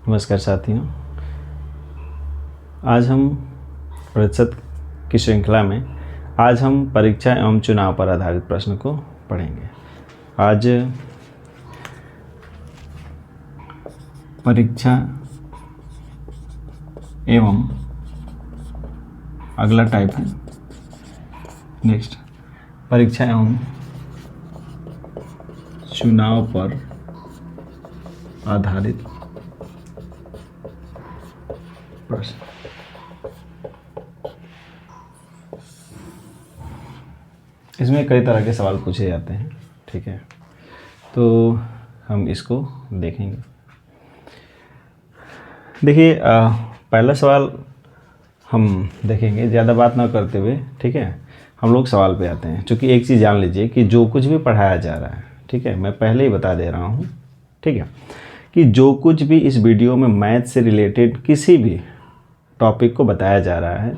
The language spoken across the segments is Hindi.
नमस्कार साथियों, आज हम प्रतिशत की श्रृंखला में आज हम परीक्षा एवं चुनाव पर आधारित प्रश्न को पढ़ेंगे। आज परीक्षा एवं अगला टाइप है नेक्स्ट परीक्षा एवं चुनाव पर आधारित प्रश्न। इसमें कई तरह के सवाल पूछे जाते हैं, ठीक है, तो हम इसको देखेंगे। देखिए, पहला सवाल हम देखेंगे, ज़्यादा बात ना करते हुए, ठीक है, हम लोग सवाल पे आते हैं। क्योंकि एक चीज़ जान लीजिए कि जो कुछ भी पढ़ाया जा रहा है, ठीक है, मैं पहले ही बता दे रहा हूँ, ठीक है, कि जो कुछ भी इस वीडियो में मैथ से रिलेटेड किसी भी टॉपिक को बताया जा रहा है,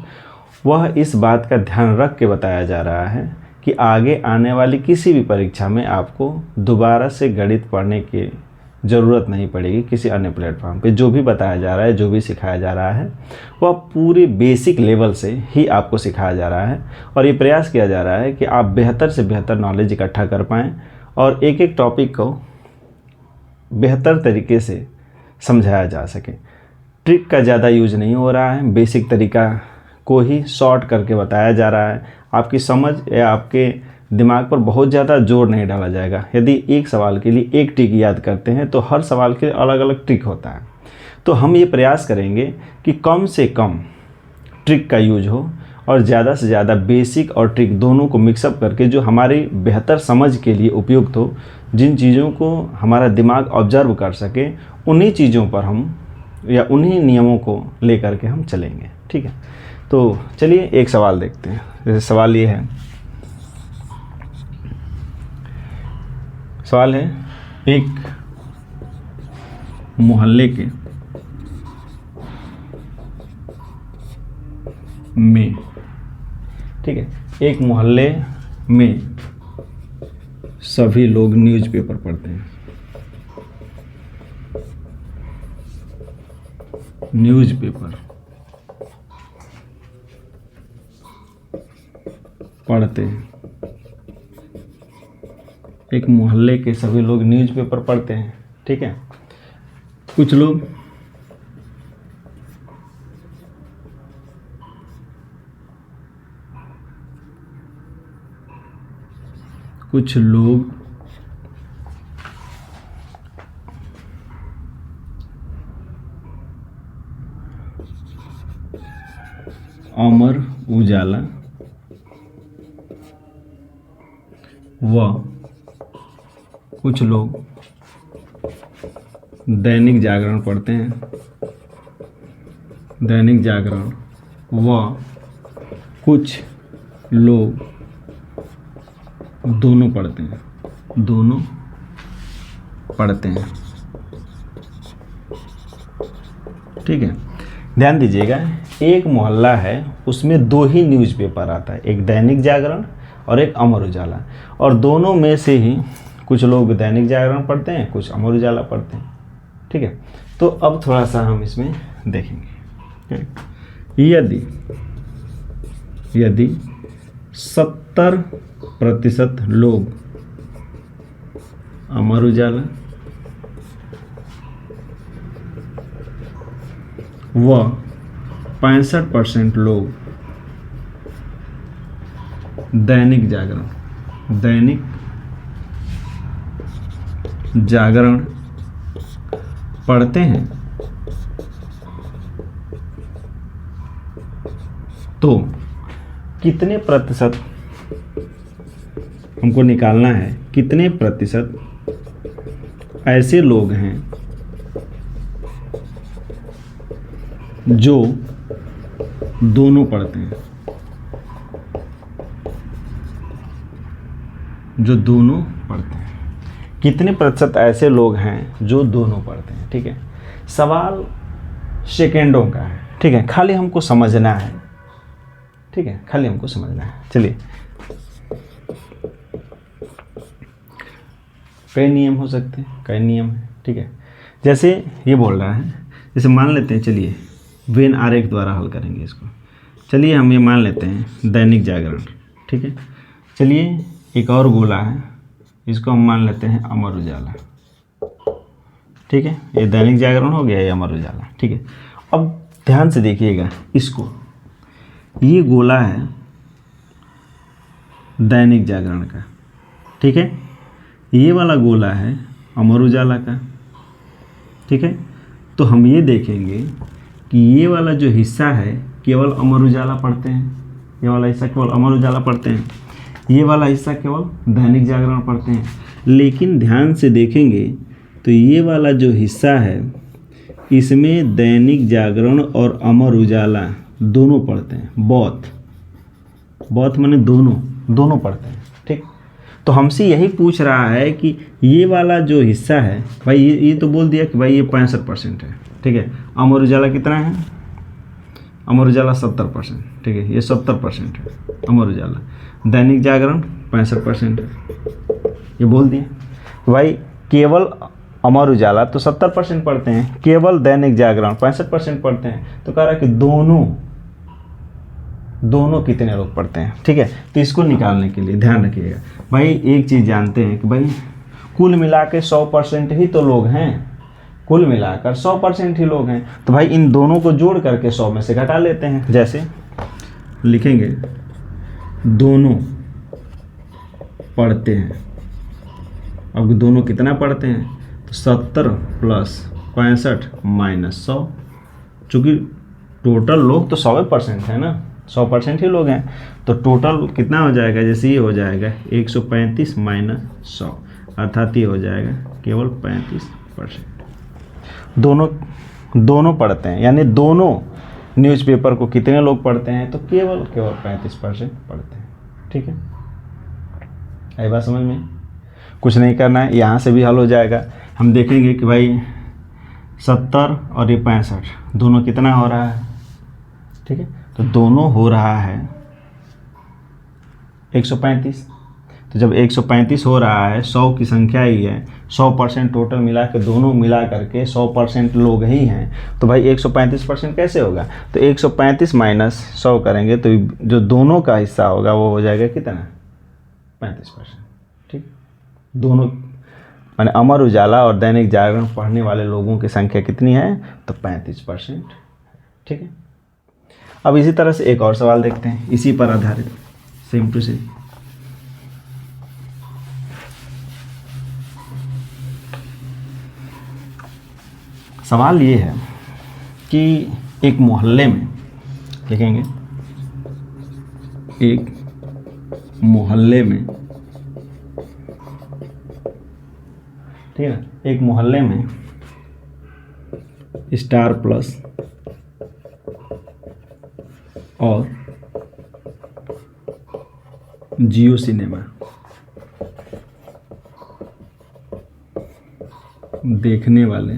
वह इस बात का ध्यान रख के बताया जा रहा है कि आगे आने वाली किसी भी परीक्षा में आपको दोबारा से गणित पढ़ने की ज़रूरत नहीं पड़ेगी। किसी अन्य प्लेटफॉर्म पे जो भी बताया जा रहा है, जो भी सिखाया जा रहा है, वह पूरे बेसिक लेवल से ही आपको सिखाया जा रहा है। और ये प्रयास किया जा रहा है कि आप बेहतर से बेहतर नॉलेज इकट्ठा कर पाएँ और एक एक टॉपिक को बेहतर तरीके से समझाया जा सके। ट्रिक का ज़्यादा यूज नहीं हो रहा है, बेसिक तरीका को ही शॉर्ट करके बताया जा रहा है। आपकी समझ या आपके दिमाग पर बहुत ज़्यादा जोर नहीं डाला जाएगा। यदि एक सवाल के लिए एक ट्रिक याद करते हैं तो हर सवाल के लिए अलग अलग ट्रिक होता है। तो हम ये प्रयास करेंगे कि कम से कम ट्रिक का यूज हो और ज़्यादा से ज़्यादा बेसिक और ट्रिक दोनों को मिक्सअप करके जो हमारी बेहतर समझ के लिए उपयुक्त हो, जिन चीज़ों को हमारा दिमाग ऑब्जर्व कर सके, उन्हीं चीज़ों पर हम या उन्हीं नियमों को लेकर के हम चलेंगे, ठीक है। तो चलिए एक सवाल देखते हैं। जैसे सवाल ये है, सवाल है एक मोहल्ले के में, ठीक है, एक मोहल्ले में सभी लोग न्यूज़पेपर पढ़ते हैं। न्यूज़पेपर पढ़ते हैं। एक मोहल्ले के सभी लोग न्यूज़पेपर पढ़ते हैं, ठीक है। कुछ लोग अमर उजाला व कुछ लोग दैनिक जागरण पढ़ते हैं। दैनिक जागरण व कुछ लोग दोनों पढ़ते हैं। दोनों पढ़ते हैं, ठीक है। ध्यान दीजिएगा, एक मोहल्ला है, उसमें दो ही न्यूज़पेपर आता है, एक दैनिक जागरण और एक अमर उजाला, और दोनों में से ही कुछ लोग दैनिक जागरण पढ़ते हैं, कुछ अमर उजाला पढ़ते हैं, ठीक है। तो अब थोड़ा सा हम इसमें देखेंगे। यदि 70% लोग अमर उजाला व 65% लोग दैनिक जागरण पढ़ते हैं, तो कितने प्रतिशत हमको निकालना है, कितने प्रतिशत ऐसे लोग हैं जो दोनों पढ़ते हैं, जो दोनों पढ़ते हैं। कितने प्रतिशत ऐसे लोग हैं जो दोनों पढ़ते हैं, ठीक है। सवाल सेकेंडों का है, ठीक है, खाली हमको समझना है, ठीक है, खाली हमको समझना है। चलिए, कई नियम हो सकते हैं, कई नियम है, ठीक है। जैसे ये बोल रहा है जैसे मान लेते हैं, चलिए वेन आरेख द्वारा हल करेंगे इसको। चलिए हम ये मान लेते हैं दैनिक जागरण, ठीक है। चलिए एक और गोला है, इसको हम मान लेते हैं अमर उजाला, ठीक है। ये दैनिक जागरण हो गया, ये अमर उजाला, ठीक है। अब ध्यान से देखिएगा इसको, ये गोला है दैनिक जागरण का, ठीक है। ये वाला गोला है अमर उजाला का, ठीक है। तो हम ये देखेंगे कि ये वाला जो हिस्सा है केवल अमर उजाला पढ़ते हैं, ये वाला हिस्सा केवल अमर उजाला पढ़ते हैं, ये वाला हिस्सा केवल दैनिक जागरण पढ़ते हैं। लेकिन ध्यान से देखेंगे तो ये वाला जो हिस्सा है इसमें दैनिक जागरण और अमर उजाला दोनों पढ़ते हैं, बोथ माने दोनों पढ़ते हैं, ठीक। तो हमसे यही पूछ रहा है कि ये वाला जो हिस्सा है भाई, ये तो बोल दिया कि भाई ये 65% है, ठीक है। अमर उजाला कितना है? अमर उजाला 70%, ठीक है, ये 70% है अमर उजाला। दैनिक जागरण 65% है, ये बोल दिए भाई। केवल अमर उजाला तो 70% पढ़ते हैं, केवल दैनिक जागरण 65% पढ़ते हैं। तो कह रहा है कि दोनों कितने लोग पढ़ते हैं, ठीक है। तो इसको निकालने के लिए ध्यान रखिएगा भाई, एक चीज़ जानते हैं कि भाई कुल मिला के 100% ही तो लोग हैं, कुल मिलाकर 100% ही लोग हैं। तो भाई इन दोनों को जोड़ करके 100 में से घटा लेते हैं। जैसे लिखेंगे दोनों पढ़ते हैं, अब दोनों कितना पढ़ते हैं? तो 70 + 65 - 100, चूँकि टोटल लोग तो 100% है ना, 100% ही लोग हैं। तो टोटल कितना हो जाएगा? जैसे ये हो जाएगा 135 - 100, अर्थात ये हो जाएगा केवल 35%। दोनों पढ़ते हैं, यानी दोनों न्यूज़पेपर को कितने लोग पढ़ते हैं? तो केवल 35% पढ़ते हैं, ठीक है। आई बात समझ में? कुछ नहीं करना है, यहाँ से भी हल हो जाएगा। हम देखेंगे कि भाई 70 और ये 65 दोनों कितना हो रहा है, ठीक है। तो दोनों हो रहा है 135। तो जब 135 हो रहा है, 100 की संख्या ही है, 100% टोटल मिला के दोनों मिला करके 100% लोग ही हैं। तो भाई 135% कैसे होगा? तो 135 - 100 करेंगे तो जो दोनों का हिस्सा होगा वो हो जाएगा कितना? 35%, ठीक। दोनों माने अमर उजाला और दैनिक जागरण पढ़ने वाले लोगों की संख्या कितनी है? तो 35%, ठीक है। अब इसी तरह से एक और सवाल देखते हैं, इसी पर आधारित, सेम टू सेम। सवाल ये है कि एक मोहल्ले में, लिखेंगे एक मोहल्ले में, ठीक है ना, एक मोहल्ले में स्टार प्लस और जियो सिनेमा देखने वाले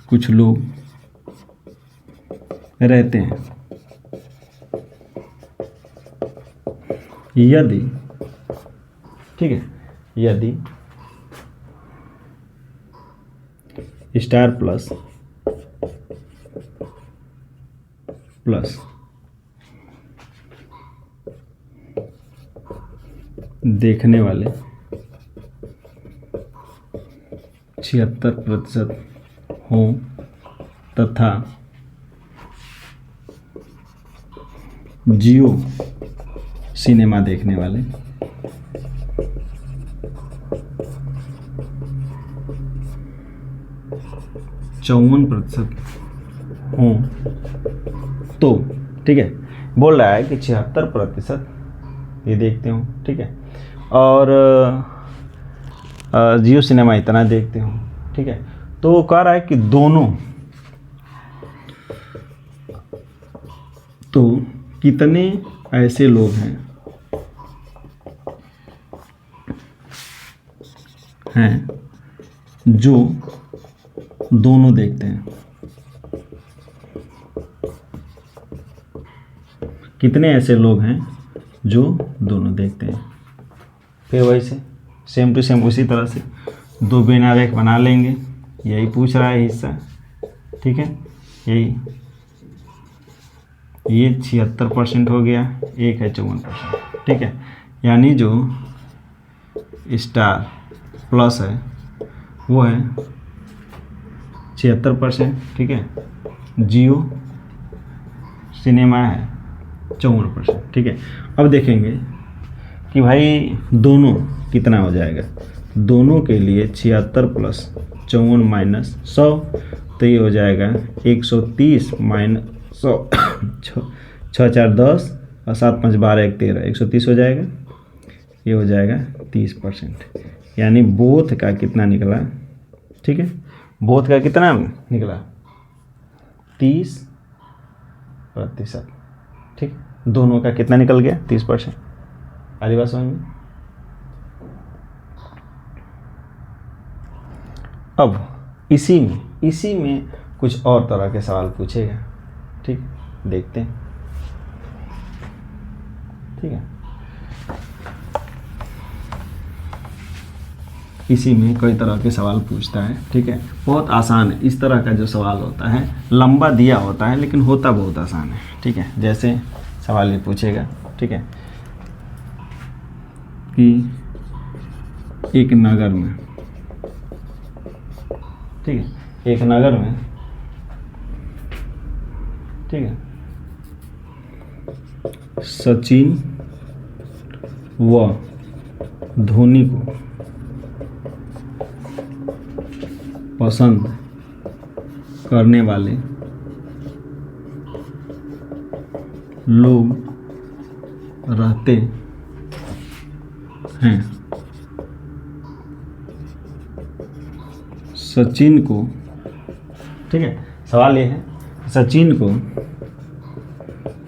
कुछ लोग रहते हैं। यदि, ठीक है, यदि स्टार प्लस देखने वाले 76% हों तथा जियो सिनेमा देखने वाले 54% हों तो, ठीक है, बोल रहा है कि 76% ये देखते हो, ठीक है, और जियो सिनेमा इतना देखते हो, ठीक है। तो वो कह रहा है कि दोनों, तो कितने ऐसे लोग हैं जो दोनों देखते हैं? कितने ऐसे लोग हैं जो दोनों देखते हैं? फिर वैसे सेम टू सेम उसी तरह से 2 बिना रेख बना लेंगे, यही पूछ रहा है हिस्सा, ठीक है। यही ये 76% हो गया, एक है 54%, ठीक है। यानी जो स्टार प्लस है वो है 76%, ठीक है। जियो सिनेमा है 54%, ठीक है। अब देखेंगे कि भाई दोनों कितना हो जाएगा। दोनों के लिए 76 प्लस 54 माइनस 100, तो ये हो जाएगा 130 माइनस 100, 6 4 10 और 7 5 12 1 13, 130 हो जाएगा। ये हो जाएगा 30%, यानी बोथ का कितना निकला, ठीक है। बोथ का कितना निकला 30%, ठीक। दोनों का कितना निकल गया 30%। आधी बात समझ में। अब इसी में कुछ और तरह के सवाल पूछेगा, ठीक। देखते हैं, ठीक है। इसी में कई तरह के सवाल पूछता है, ठीक है। बहुत आसान है। इस तरह का जो सवाल होता है लंबा दिया होता है लेकिन होता बहुत आसान है, ठीक है। जैसे सवाल ये पूछेगा, ठीक है, कि एक नगर में, ठीक है, एक नगर में, ठीक है, सचिन व धोनी को पसंद करने वाले लोग रहते हैं। सचिन को, ठीक है, सवाल ये है सचिन को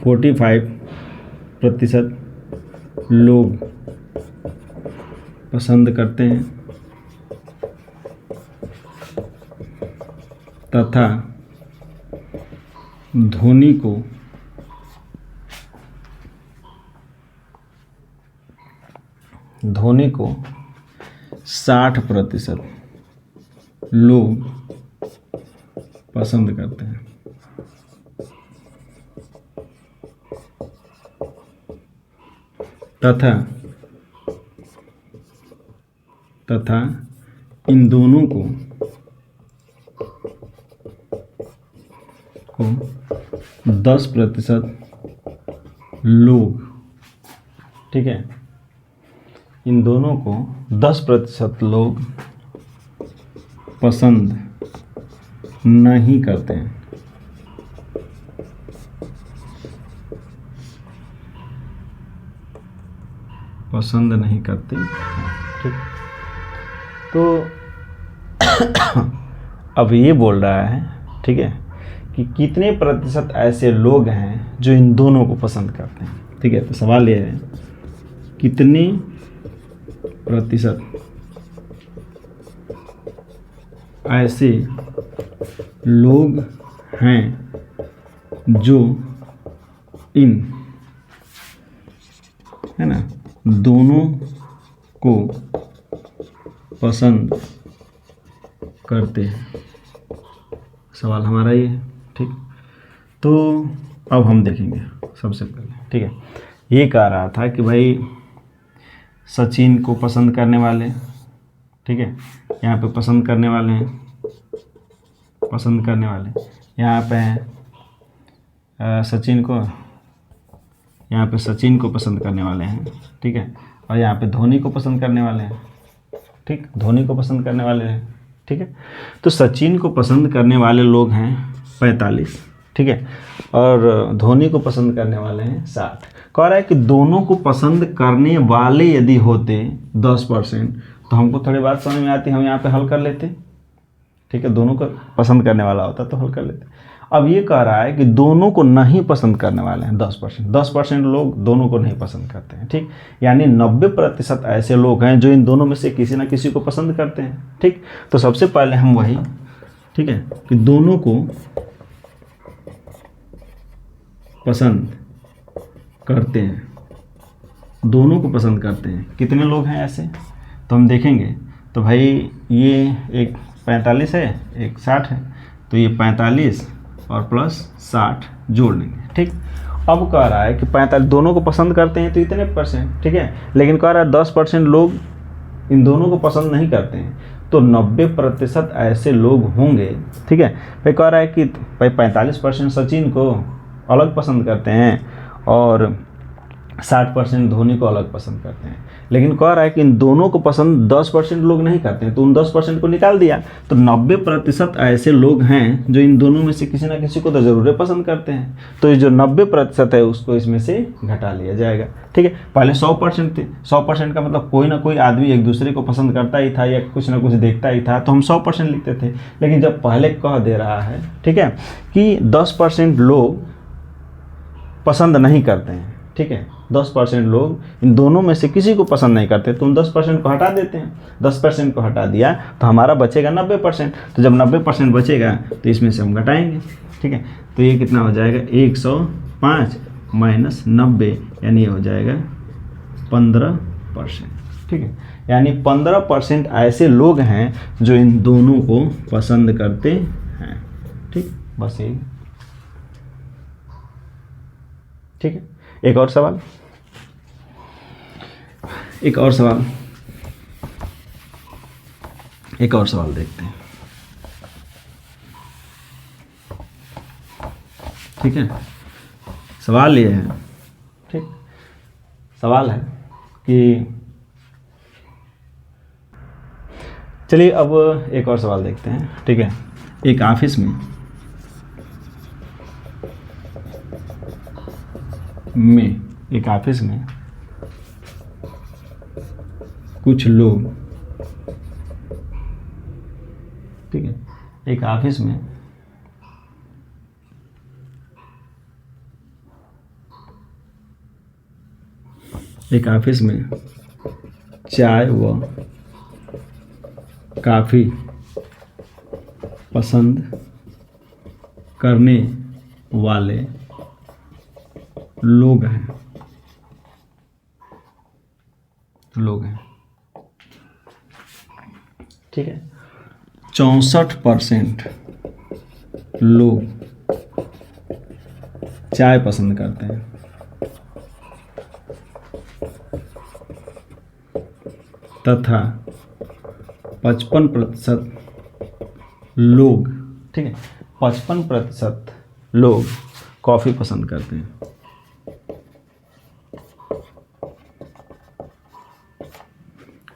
45% लोग पसंद करते हैं तथा धोनी को 60% लोग पसंद करते हैं। तथा इन दोनों को 10% लोग, ठीक है, इन दोनों को 10% लोग पसंद नहीं करते हैं। पसंद नहीं करते, ठीक। तो अब ये बोल रहा है, ठीक है, कि कितने प्रतिशत ऐसे लोग हैं जो इन दोनों को पसंद करते हैं, ठीक है। तो सवाल ये है कितने प्रतिशत ऐसे लोग हैं जो इन, है ना, दोनों को पसंद करते हैं। सवाल हमारा ये है, ठीक। तो अब हम देखेंगे सबसे पहले, ठीक है। ये कह रहा था कि भाई सचिन को पसंद करने वाले, ठीक है, यहाँ पे पसंद करने वाले हैं, पसंद करने वाले यहाँ पे हैं सचिन को, यहाँ पे सचिन को पसंद करने वाले हैं, ठीक है, और यहाँ पे धोनी को पसंद करने वाले हैं, ठीक, धोनी को पसंद करने वाले हैं, ठीक है। तो सचिन को पसंद करने वाले लोग हैं 45, ठीक है, और धोनी को पसंद करने वाले हैं 60। कह रहा है कि दोनों को पसंद करने वाले यदि होते 10%, तो हमको थोड़ी बात समझ में आती, हम यहाँ पे हल कर लेते, ठीक है। दोनों को पसंद करने वाला होता तो हल कर लेते। अब ये कह रहा है कि दोनों को नहीं पसंद करने वाले हैं 10% लोग दोनों को नहीं पसंद करते हैं, ठीक। यानी 90% ऐसे लोग हैं जो इन दोनों में से किसी ना किसी को पसंद करते हैं, ठीक। तो सबसे पहले हम वही, ठीक है, कि दोनों को पसंद करते हैं, दोनों को पसंद करते हैं। कितने लोग हैं ऐसे, तो हम देखेंगे। तो भाई ये एक 45 है, एक 60 है, तो ये 45 और प्लस 60 जोड़ लेंगे। ठीक, अब कह रहा है कि 45 दोनों को पसंद करते हैं तो इतने %, ठीक है, लेकिन कह रहा है 10% लोग इन दोनों को पसंद नहीं करते हैं, तो 90% ऐसे लोग होंगे। ठीक है, फिर कह रहा है कि भाई 45% सचिन को अलग पसंद करते हैं और 60% धोनी को अलग पसंद करते हैं, लेकिन कह रहा है कि इन दोनों को पसंद 10% लोग नहीं करते हैं, तो उन 10% को निकाल दिया, तो 90% ऐसे लोग हैं जो इन दोनों में से किसी ना किसी को तो ज़रूर पसंद करते हैं, तो ये जो 90% है उसको इसमें से घटा लिया जाएगा। ठीक है, पहले 100% थे, 100% का मतलब कोई ना कोई आदमी एक दूसरे को पसंद करता ही था या कुछ ना कुछ देखता ही था, तो हम 100% लिखते थे। लेकिन जब पहले कह दे रहा है, ठीक है, कि 10% लोग पसंद नहीं करते हैं, ठीक है, 10% लोग इन दोनों में से किसी को पसंद नहीं करते, तो उन 10% को हटा देते हैं। 10% को हटा दिया तो हमारा बचेगा 90%, तो जब 90% बचेगा तो इसमें से हम घटाएंगे। ठीक है, तो ये कितना हो जाएगा, 105 माइनस 90, यानी ये हो जाएगा 15%। ठीक है, यानी 15% ऐसे लोग हैं जो इन दोनों को पसंद करते हैं। ठीक, बस यही। ठीक है, एक और सवाल, एक और सवाल देखते हैं। ठीक है, सवाल ये है, ठीक, सवाल है कि चलिए अब एक और सवाल देखते हैं। ठीक है, एक ऑफिस में कुछ लोग, ठीक है, एक ऑफिस में चाय व कॉफ़ी पसंद करने वाले लोग हैं। ठीक है, 64% लोग चाय पसंद करते हैं, तथा 55% लोग, ठीक है, 55% लोग कॉफ़ी पसंद करते हैं।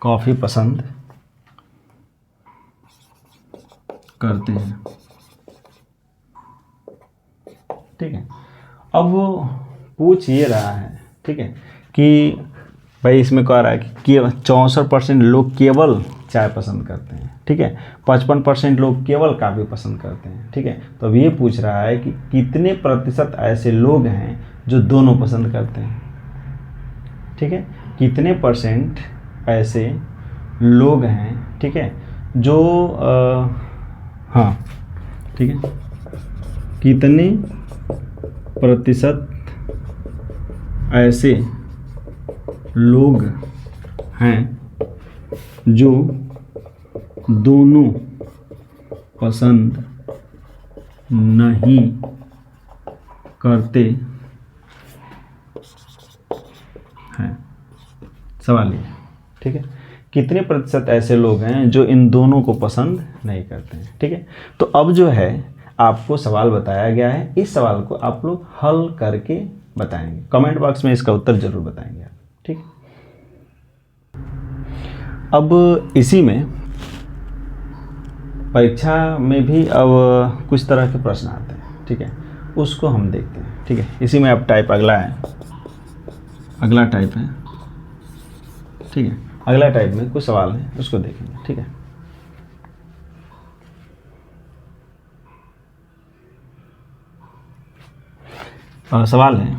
कॉफ़ी पसंद करते हैं। ठीक है, अब वो पूछ ये रहा है, ठीक है, कि भाई इसमें कह रहा है कि 64% लोग केवल चाय पसंद करते हैं, ठीक है, 55% लोग केवल कॉफ़ी पसंद करते हैं। ठीक है, तो अब ये पूछ रहा है कि कितने प्रतिशत ऐसे लोग हैं जो दोनों पसंद करते हैं। ठीक है, कितने % ऐसे लोग हैं, ठीक है, जो हाँ, ठीक है, कितने प्रतिशत ऐसे लोग हैं जो दोनों पसंद नहीं करते हैं। सवाल ये, ठीक है, कितने प्रतिशत ऐसे लोग हैं जो इन दोनों को पसंद नहीं करते हैं। ठीक है, तो अब जो है आपको सवाल बताया गया है, इस सवाल को आप लोग हल करके बताएंगे, कमेंट बॉक्स में इसका उत्तर जरूर बताएंगे आप। ठीक, अब इसी में परीक्षा में भी अब कुछ तरह के प्रश्न आते हैं, ठीक है, उसको हम देखते हैं। ठीक है, इसी में अब टाइप अगला टाइप है, ठीक है, अगला टाइप में कुछ सवाल है उसको देखेंगे। ठीक है, सवाल है,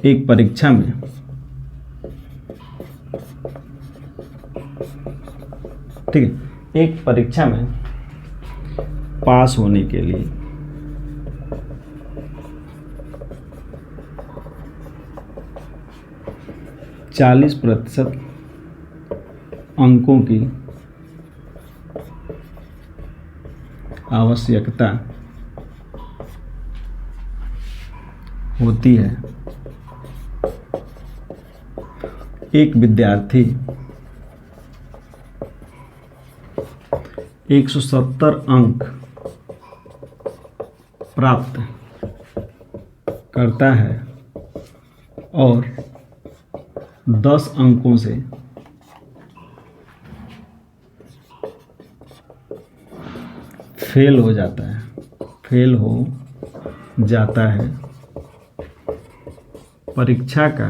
एक परीक्षा में ठीक है, एक परीक्षा में पास होने के लिए 40% अंकों की आवश्यकता होती है एक विद्यार्थी 170 अंक प्राप्त करता है और 10 अंकों से फेल हो जाता है परीक्षा का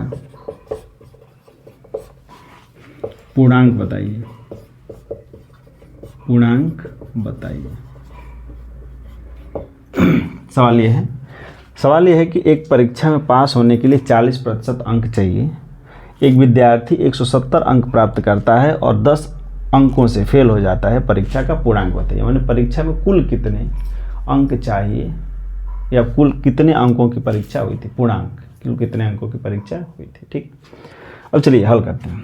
पूर्णांक बताइए। सवाल यह है कि एक परीक्षा में पास होने के लिए 40% अंक चाहिए। एक विद्यार्थी 170 अंक प्राप्त करता है और 10 अंकों से फेल हो जाता है, परीक्षा का पूर्णांक बताइए। मैंने परीक्षा में कुल कितने अंक चाहिए या कुल कितने अंकों की परीक्षा हुई थी, पूर्णांक कुल कितने अंकों की परीक्षा हुई थी। ठीक, अब चलिए हल करते हैं।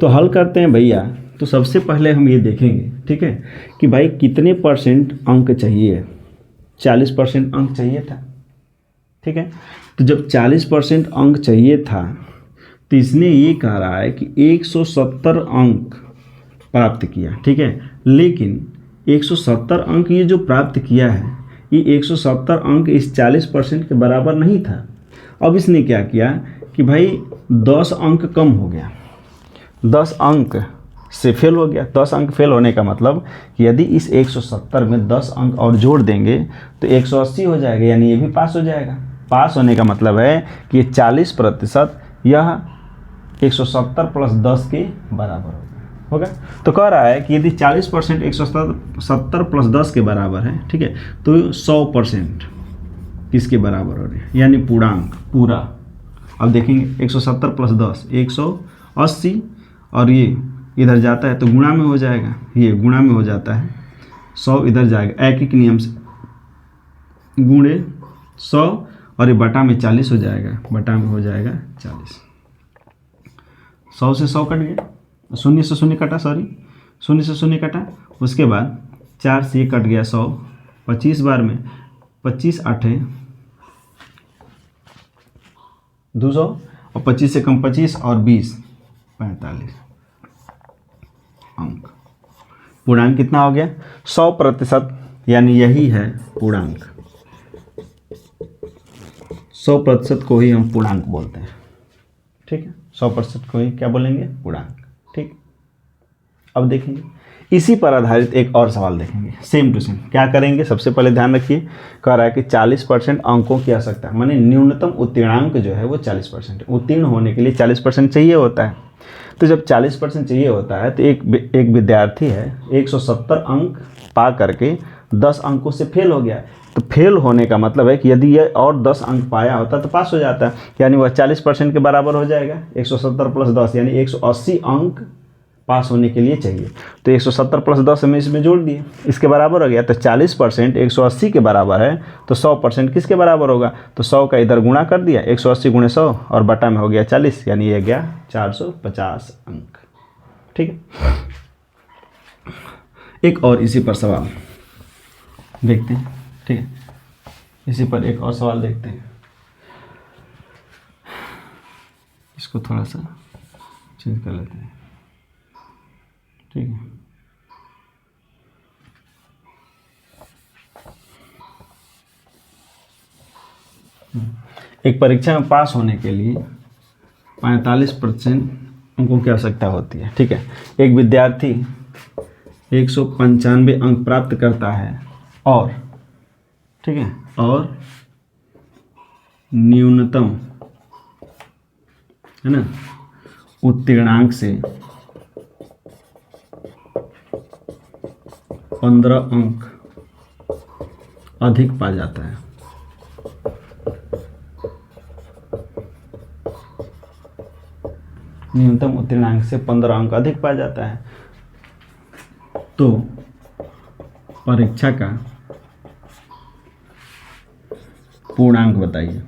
तो हल करते हैं भैया। तो सबसे पहले हम ये देखेंगे, ठीक है, कि भाई कितने परसेंट अंक चाहिए। 40% अंक चाहिए था, ठीक है। तो जब 40% अंक चाहिए था तो इसने ये कह रहा है कि 170 अंक प्राप्त किया, ठीक है। लेकिन 170 अंक ये जो प्राप्त किया है, ये 170 अंक इस 40% के बराबर नहीं था। अब इसने क्या किया कि भाई 10 अंक कम हो गया, 10 अंक से फेल हो गया। 10 अंक फेल होने का मतलब कि यदि इस 170 में 10 अंक और जोड़ देंगे तो 180 हो जाएगा, यानी ये भी पास हो जाएगा। पास होने का मतलब है कि 40% यह 170 प्लस 10 के बराबर होगा। तो कह रहा है कि यदि 40% 170 प्लस 10 के बराबर है, ठीक है, तो 100% किसके बराबर हो रहे हैं, यानी पूर्णांक पूरा। अब देखेंगे 170 प्लस 10 180, और ये इधर जाता है तो गुणा में हो जाएगा, ये गुणा में हो जाता है, 100 इधर जाएगा, एक नियम से गुणे 100 और ये बटा में 40 हो जाएगा, बटा में हो जाएगा 40। 100 से 100 कट गया, 0 से 0 कटा, 0 से 0 कटा। उसके बाद 4 से ये कट गया 100, 25 बार में 25 8 200, और 25 से कम 25 और 20 45 अंक। पूर्णांक कितना हो गया, 100%, यानी यही है पूर्णांक। 100% को ही हम पूर्णांक बोलते हैं, ठीक है। 100% को ही क्या बोलेंगे, पूर्णांक, ठीक। अब देखेंगे इसी पर आधारित एक और सवाल देखेंगे, सेम टू सेम। क्या करेंगे, सबसे पहले ध्यान रखिए, कह रहा है कि 40% अंकों की आवश्यकता, माने न्यूनतम उत्तीर्णांक जो है वो 40%। उत्तीर्ण होने के लिए 40% चाहिए होता है। तो जब 40% चाहिए होता है तो एक विद्यार्थी है 170 अंक पा करके 10 अंकों से फेल हो गया। तो फेल होने का मतलब है कि यदि ये और 10 अंक पाया होता तो पास हो जाता, यानी वह 40% के बराबर हो जाएगा। 170 प्लस 10 यानी 180 अंक पास होने के लिए चाहिए। तो 170 प्लस 10 हम इसमें जोड़ दिए, इसके बराबर हो गया। तो 40% 180 के बराबर है, तो 100% किसके बराबर होगा, तो 100 का इधर गुणा कर दिया, 180 गुणे 100 और बटा में हो गया 40, यानी ये गया 450 अंक, ठीक है। एक और इसी पर सवाल देखते हैं, ठीक है। इसी पर एक और सवाल देखते हैं, इसको थोड़ा सा चेंज कर लेते हैं, ठीक है। एक परीक्षा में पास होने के लिए 45% अंकों की आवश्यकता होती है, ठीक है। एक विद्यार्थी 195 अंक प्राप्त करता है और, ठीक है, और न्यूनतम, है ना, उत्तीर्णांक से 15 अंक अधिक पा जाता है। न्यूनतम उत्तीर्णांक से 15 अंक अधिक पा जाता है, तो परीक्षा का पूर्णांक बताइए।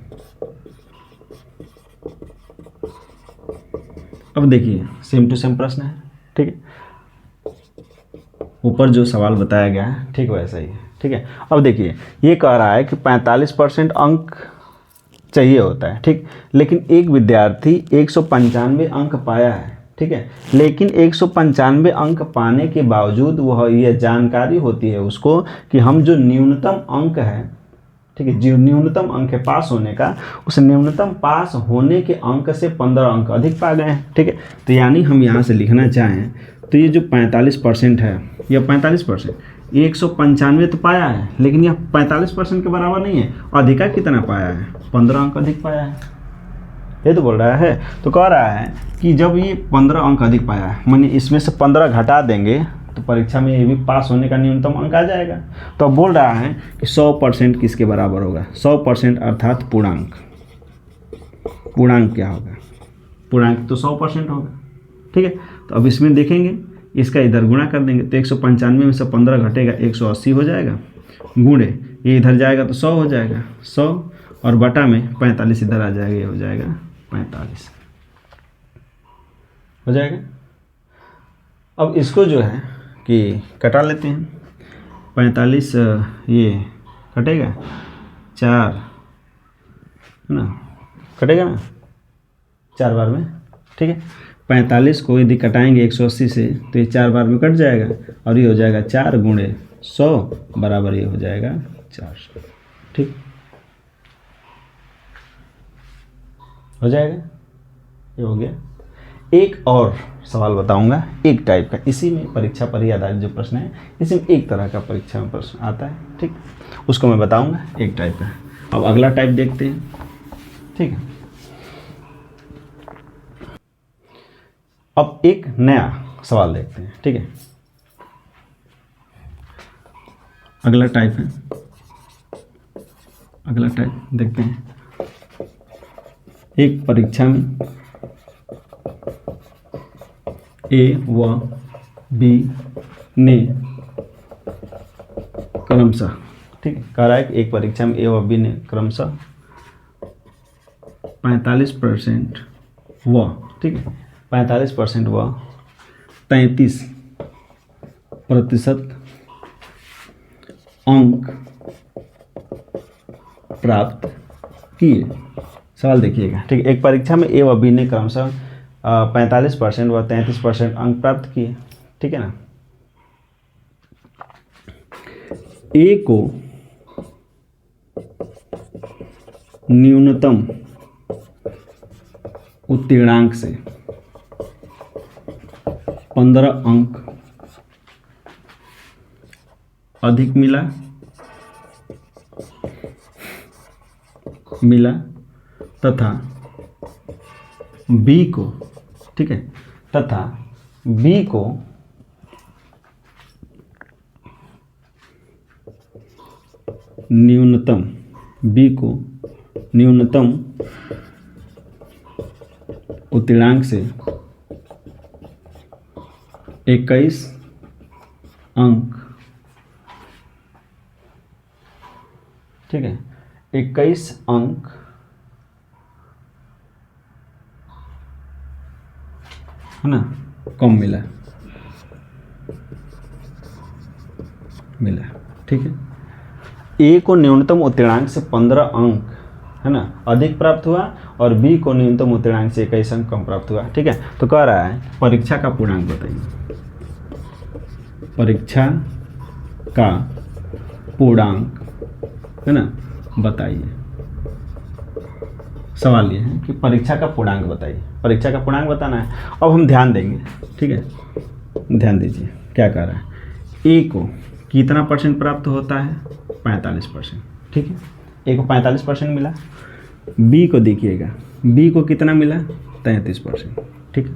अब देखिए सेम टू सेम प्रश्न है, ठीक है। ऊपर जो सवाल बताया गया है ठीक वैसा ही है। ठीक है, अब देखिए ये कह रहा है कि 45% अंक चाहिए होता है, ठीक, लेकिन एक विद्यार्थी 195 अंक पाया है, ठीक है, लेकिन 195 अंक पाने के बावजूद वह यह जानकारी होती है उसको कि हम जो न्यूनतम अंक है, ठीक है, जो न्यूनतम अंक है पास होने का, उस न्यूनतम पास होने के अंक से 15 अंक अधिक पा गए हैं। ठीक है, तो यानी हम यहाँ से लिखना चाहें तो ये जो 45% है, यह 45%, 195 तो पाया है लेकिन यह 45% के बराबर नहीं है। अधिका कितना पाया है? 15 अंक अधिक पाया है, ये तो बोल रहा है। तो कह रहा है कि जब ये 15 अंक अधिक पाया है, माने इसमें से 15 घटा देंगे तो परीक्षा में ये भी पास होने का न्यूनतम अंक आ जाएगा। तो अब बोल रहा है कि 100% किसके बराबर होगा? 100% अर्थात पूर्णांक। पूर्णांक क्या होगा? पूर्णांक तो 100% होगा। ठीक है, तो अब इसमें देखेंगे, इसका इधर गुणा कर देंगे तो 195 में से 15 घटेगा 180 हो जाएगा, गुणे ये इधर जाएगा तो 100 हो जाएगा, 100 और बटा में 45 इधर आ जाएगा, ये हो जाएगा 45 हो जाएगा। अब इसको जो है कि कटा लेते हैं, 45 ये कटेगा 4 है ना, कटेगा ना 4 बार में। ठीक है, 45 को यदि कटाएंगे 180 से तो ये 4 बार में कट जाएगा और ये हो जाएगा 4 गुणे 100 बराबर ये हो जाएगा 400। ठीक हो जाएगा, ये हो गया। एक और सवाल बताऊंगा एक टाइप का, इसी में परीक्षा पर ही आधारित जो प्रश्न है, इसी में एक तरह का परीक्षा में प्रश्न आता है। ठीक, उसको मैं बताऊंगा एक टाइप का। अब अगला टाइप देखते हैं। ठीक है, अब एक नया सवाल देखते हैं। ठीक है, अगला टाइप है, अगला टाइप देखते हैं। एक परीक्षा में ए व बी ने क्रमशः, ठीक है, कह रहा है कि एक परीक्षा में ए व बी ने क्रमशः 45% व, ठीक है, 45% व 33% अंक प्राप्त किए। सवाल देखिएगा। ठीक है, एक परीक्षा में ए व बी ने क्रमशः 45% व 33% अंक प्राप्त किए। ठीक है ना, ए को न्यूनतम उत्तीर्णांक से 15 अंक अधिक मिला तथा बी को, ठीक है, तथा बी को न्यूनतम उत्तीर्णांक से 21 अंक, ठीक है, 21 अंक है ना कम मिला। ठीक है, ए को न्यूनतम उत्तीर्णांक से 15 अंक है ना अधिक प्राप्त हुआ और बी को न्यूनतम उत्तीर्णांक से 21 अंक कम प्राप्त हुआ। ठीक है, तो कह रहा है परीक्षा का पूर्णांक बताइए। परीक्षा का पूर्णांक है ना बताइए। सवाल ये है कि परीक्षा का पूर्णांक बताइए, परीक्षा का पूर्णांक बताना है। अब हम ध्यान देंगे। ठीक है, ध्यान दीजिए क्या कह रहा है। ए को कितना परसेंट प्राप्त होता है? 45%। ठीक है, ए को 45% मिला। बी को देखिएगा, बी को कितना मिला? 33%। ठीक है,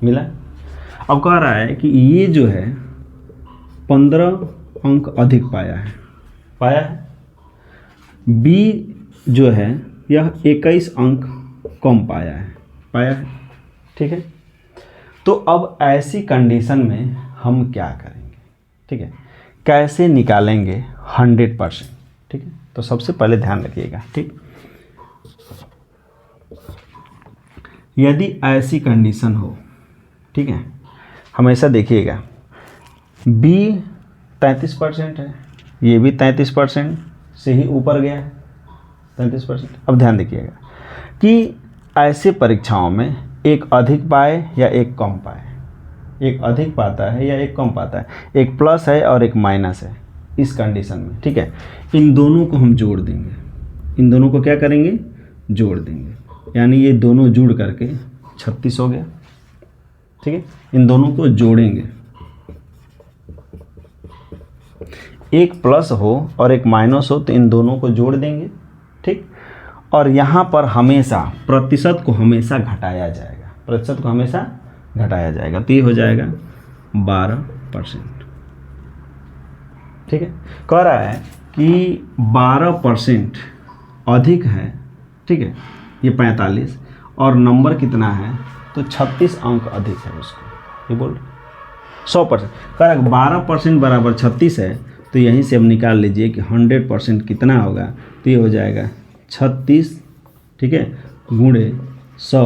मिला। अब कह रहा है कि ये जो है 15 अंक अधिक पाया है। बी जो है यह 21 अंक कम पाया है। ठीक है, तो अब ऐसी कंडीशन में हम क्या करेंगे? ठीक है, कैसे निकालेंगे 100%? ठीक है, तो सबसे पहले ध्यान रखिएगा। ठीक, यदि ऐसी कंडीशन हो, ठीक है, हमेशा देखिएगा बी 33% है, ये भी 33% से ही ऊपर गया है, 33%। अब ध्यान देखिएगा कि ऐसे परीक्षाओं में एक अधिक पाए या एक कम पाए, एक अधिक पाता है या एक कम पाता है, एक प्लस है और एक माइनस है, इस कंडीशन में, ठीक है, इन दोनों को हम जोड़ देंगे, इन दोनों को क्या करेंगे, जोड़ देंगे, यानी ये दोनों जुड़ करके 36 हो गया, ठीक है। इन दोनों को जोड़ेंगे, एक प्लस हो और एक माइनस हो तो इन दोनों को जोड़ देंगे, ठीक। और यहाँ पर हमेशा प्रतिशत को हमेशा घटाया जाएगा, प्रतिशत को हमेशा घटाया जाएगा, तो ये हो जाएगा 12%, ठीक है। कह रहा है कि 12% अधिक है, ठीक है, ये 45 और नंबर कितना है, तो 36 अंक अधिक है उसको, ये बोल 100%। कह रहा है 12% बराबर 36 है, तो यहीं से अब निकाल लीजिए कि 100% कितना होगा, तो ये हो जाएगा 36, ठीक है, गुणे 100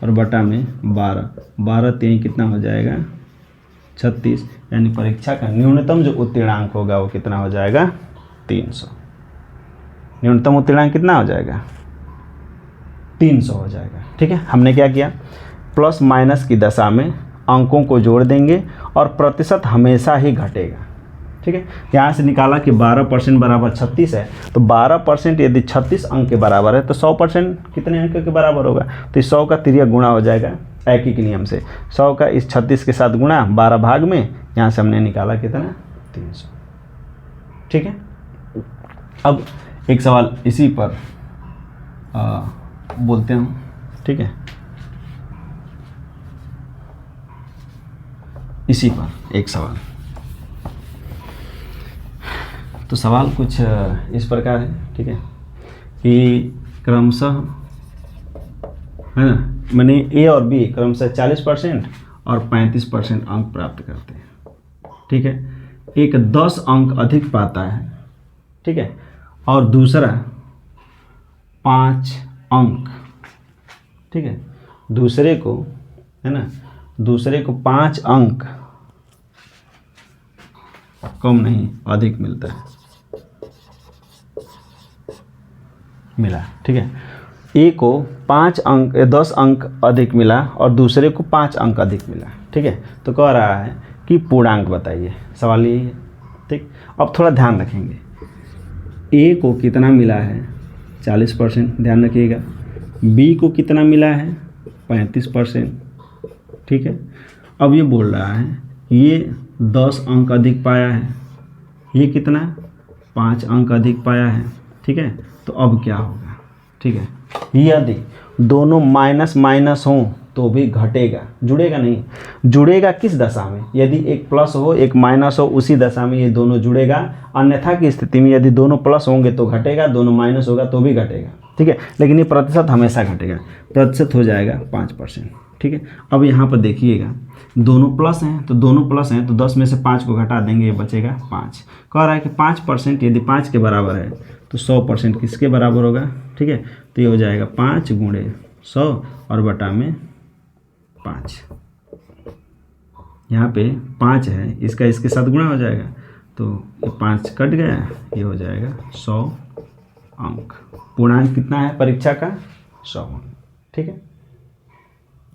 और बटा में 12, 12 3 कितना हो जाएगा 36, यानी परीक्षा का न्यूनतम जो उत्तीर्णांक होगा वो कितना हो जाएगा 300, न्यूनतम उत्तीर्णांक कितना हो जाएगा 300 हो जाएगा, ठीक है। हमने क्या किया, प्लस माइनस की दशा में अंकों को जोड़ देंगे और प्रतिशत हमेशा ही घटेगा, ठीक है। यहाँ से निकाला कि 12% बराबर 36 है, तो 12% यदि 36 अंक के बराबर है तो 100% कितने अंक के बराबर होगा, तो इस 100 का तिर्यक गुणा हो जाएगा एक ही के नियम से, 100 का इस 36 के साथ गुणा 12 भाग में, यहाँ से हमने निकाला कितना 300, ठीक है। अब एक सवाल इसी पर बोलते हैं, ठीक है, इसी पर एक सवाल। तो सवाल कुछ इस प्रकार है, ठीक है, कि क्रमशः, है ना, मैंने ए और बी क्रमशः 40% और 35% अंक प्राप्त करते हैं, ठीक है। एक 10 अंक अधिक पाता है, ठीक है, और दूसरा 5 अंक, ठीक है, दूसरे को, है ना, दूसरे को 5 अंक कम नहीं अधिक मिलता है, मिला, ठीक है। ए को 5 अंक 10 अंक अधिक मिला और दूसरे को 5 अंक अधिक मिला, ठीक है। तो कह रहा है कि पूर्णांक बताइए, सवाल यही है, ठीक। अब थोड़ा ध्यान रखेंगे, ए को कितना मिला है 40%, ध्यान रखिएगा, बी को कितना मिला है 35%, ठीक है। अब ये बोल रहा है ये 10 अंक अधिक पाया है, ये कितना 5 अंक अधिक पाया है, ठीक है। तो अब क्या होगा, ठीक है, यदि दोनों माइनस माइनस हों तो भी घटेगा, जुड़ेगा नहीं, जुड़ेगा किस दशा में, यदि एक प्लस हो एक माइनस हो उसी दशा में ये दोनों जुड़ेगा, अन्यथा की स्थिति में यदि दोनों प्लस होंगे तो घटेगा, दोनों माइनस होगा तो भी घटेगा, ठीक है। लेकिन ये प्रतिशत हमेशा घटेगा, प्रतिशत हो जाएगा 5%, ठीक है। अब यहाँ पर देखिएगा दोनों प्लस हैं, तो दोनों प्लस हैं तो 10 में से 5 को घटा देंगे, ये बचेगा 5। कह रहा है कि 5% यदि 5 के बराबर है तो 100% किसके बराबर होगा, ठीक है। तो ये हो जाएगा 5 गुणे 100 और बटा में 5, यहाँ पे 5 है, इसका इसके साथ गुणा हो जाएगा, तो ये 5 कट गया, ये हो जाएगा 100 अंक। पूर्णांक कितना है परीक्षा का 100 अंक, ठीक है।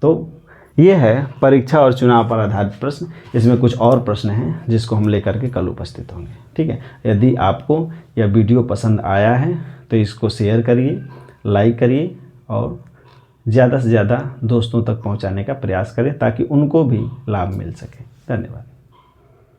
तो ये है परीक्षा और चुनाव पर आधारित प्रश्न, इसमें कुछ और प्रश्न हैं जिसको हम लेकर के कल उपस्थित होंगे, ठीक है। यदि आपको यह वीडियो पसंद आया है तो इसको शेयर करिए, लाइक करिए और ज़्यादा से ज़्यादा दोस्तों तक पहुंचाने का प्रयास करें ताकि उनको भी लाभ मिल सके। धन्यवाद।